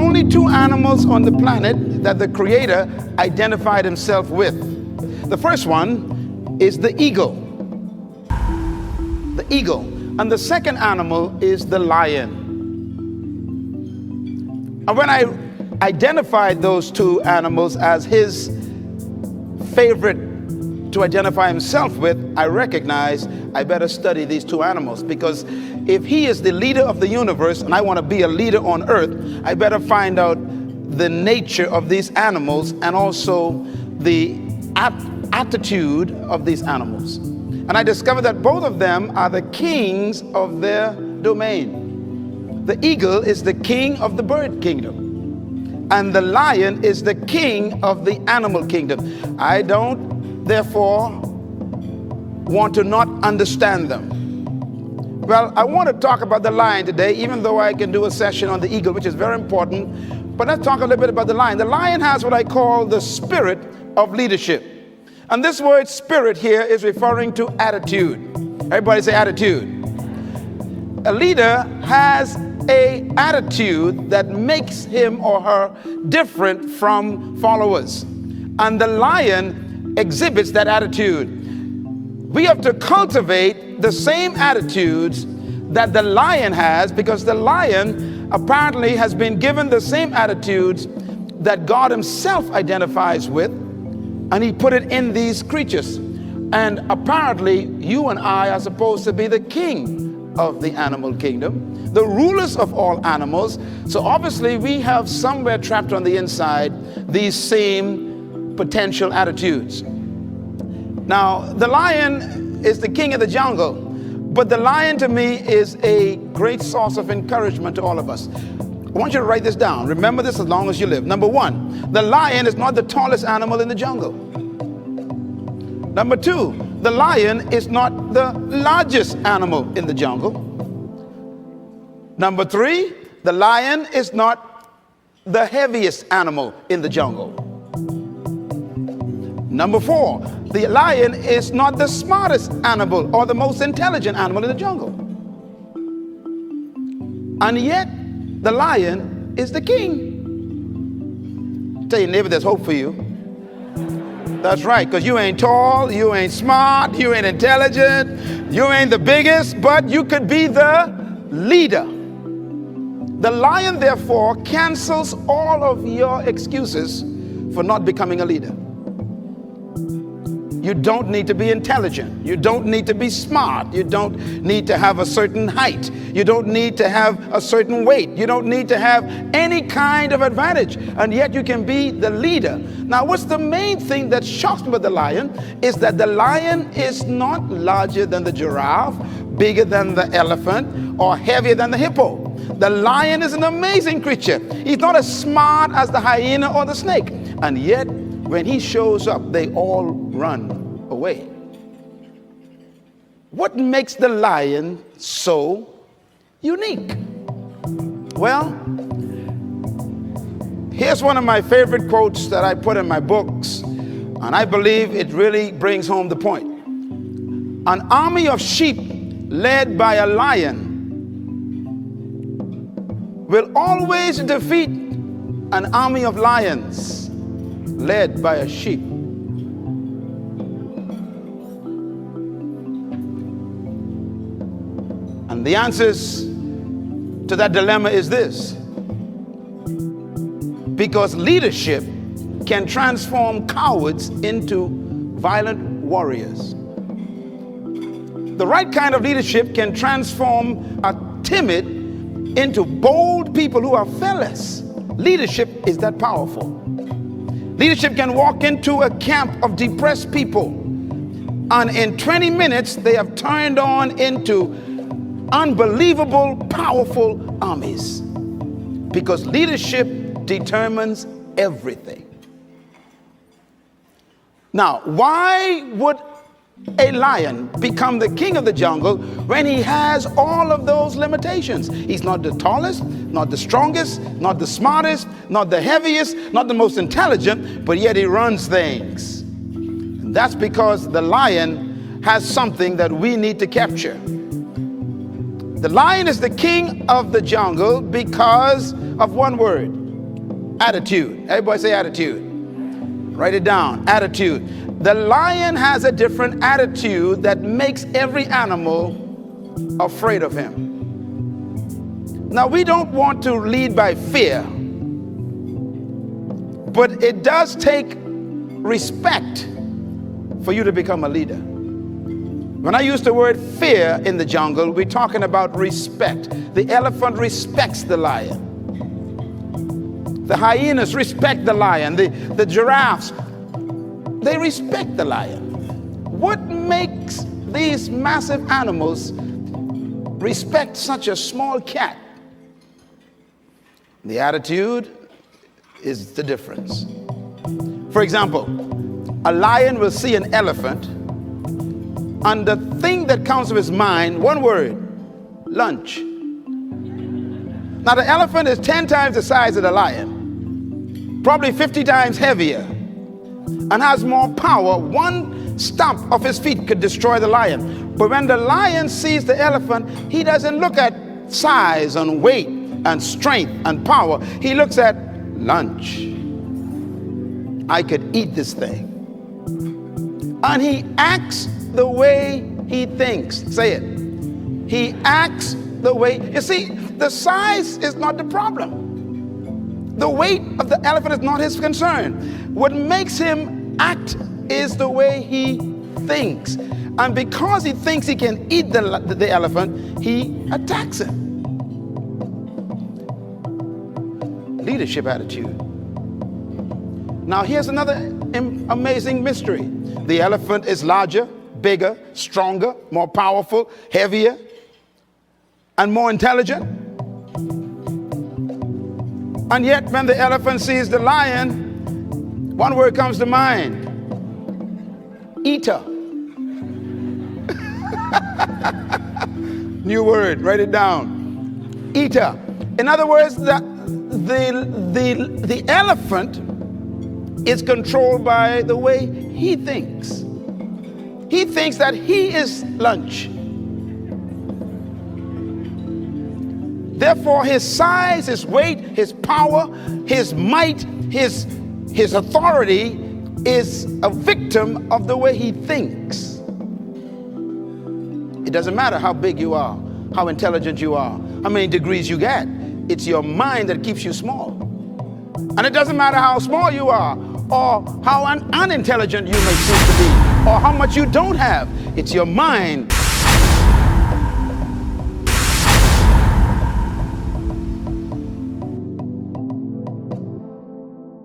only two animals on the planet that the Creator identified himself with. The first one is the eagle. The eagle. And the second animal is the lion. And when I identified those two animals as his favorite to identify himself with, I recognized I better study these two animals, because if he is the leader of the universe and I want to be a leader on earth, I better find out the nature of these animals and also the attitude of these animals. And I discovered that both of them are the kings of their domain. The eagle is the king of the bird kingdom, and the lion is the king of the animal kingdom. I don't, therefore, want to not understand them. Well, I want to talk about the lion today, even though I can do a session on the eagle, which is very important. But let's talk a little bit about the lion. The lion has what I call the spirit of leadership. And this word spirit here is referring to attitude. Everybody say attitude. A leader has an attitude that makes him or her different from followers. And the lion exhibits that attitude. We have to cultivate the same attitudes that the lion has, because the lion apparently has been given the same attitudes that God himself identifies with, and he put it in these creatures. And apparently you and I are supposed to be the king of the animal kingdom, the rulers of all animals. So obviously we have somewhere trapped on the inside these same potential attitudes. Now, the lion is the king of the jungle, but the lion to me is a great source of encouragement to all of us. I want you to write this down. Remember this as long as you live. Number one, the lion is not the tallest animal in the jungle. Number two, the lion is not the largest animal in the jungle. Number three, the lion is not the heaviest animal in the jungle. Number four, the lion is not the smartest animal or the most intelligent animal in the jungle. And yet, the lion is the king. Tell your neighbor there's hope for you. That's right, because you ain't tall, you ain't smart, you ain't intelligent, you ain't the biggest, but you could be the leader. The lion, therefore, cancels all of your excuses for not becoming a leader. You don't need to be intelligent. You don't need to be smart. You don't need to have a certain height. You don't need to have a certain weight. You don't need to have any kind of advantage. And yet you can be the leader. Now, what's the main thing that shocks me about the lion is that the lion is not larger than the giraffe, bigger than the elephant, or heavier than the hippo. The lion is an amazing creature. He's not as smart as the hyena or the snake. And yet, when he shows up, they all run away. What makes the lion so unique? Well, here's one of my favorite quotes that I put in my books, and I believe it really brings home the point. An army of sheep led by a lion will always defeat an army of lions led by a sheep. And the answers to that dilemma is this: because leadership can transform cowards into violent warriors. The right kind of leadership can transform a timid into bold people who are fearless. Leadership is that powerful. Leadership can walk into a camp of depressed people, and in 20 minutes they have turned on into unbelievable, powerful armies. Because leadership determines everything. Now, why would a lion become the king of the jungle when he has all of those limitations? He's not the tallest, not the strongest, not the smartest, not the heaviest, not the most intelligent, but yet he runs things. And that's because the lion has something that we need to capture. The lion is the king of the jungle because of one word: Attitude. Everybody say attitude. Write it down. Attitude. The lion has a different attitude that makes every animal afraid of him. Now, we don't want to lead by fear, but it does take respect for you to become a leader. When I use the word fear in the jungle, we're talking about respect. The elephant respects the lion. The hyenas respect the lion. The giraffes, they respect the lion. What makes these massive animals respect such a small cat? The attitude is the difference. For example, a lion will see an elephant, and the thing that comes to his mind, one word: lunch. Now, the elephant is 10 times the size of the lion, probably 50 times heavier, and has more power. One stomp of his feet could destroy the lion. But when the lion sees the elephant, he doesn't look at size and weight and strength and power. He looks at lunch. I could eat this thing. And he acts the way he thinks. Say it. He acts the way. You see, the size is not the problem. The weight of the elephant is not his concern. What makes him act is the way he thinks. And because he thinks he can eat the elephant, he attacks him. Leadership attitude. Now, here's another amazing mystery. The elephant is larger, bigger, stronger, more powerful, heavier, and more intelligent. And yet, when the elephant sees the lion, one word comes to mind: eater. New word, write it down. Eater. In other words, the elephant is controlled by the way he thinks. He thinks that he is lunch. Therefore, his size, his weight, his power, his might, his authority is a victim of the way he thinks. It doesn't matter how big you are, how intelligent you are, how many degrees you get. It's your mind that keeps you small. And it doesn't matter how small you are, or how unintelligent you may seem to be, or how much you don't have. It's your mind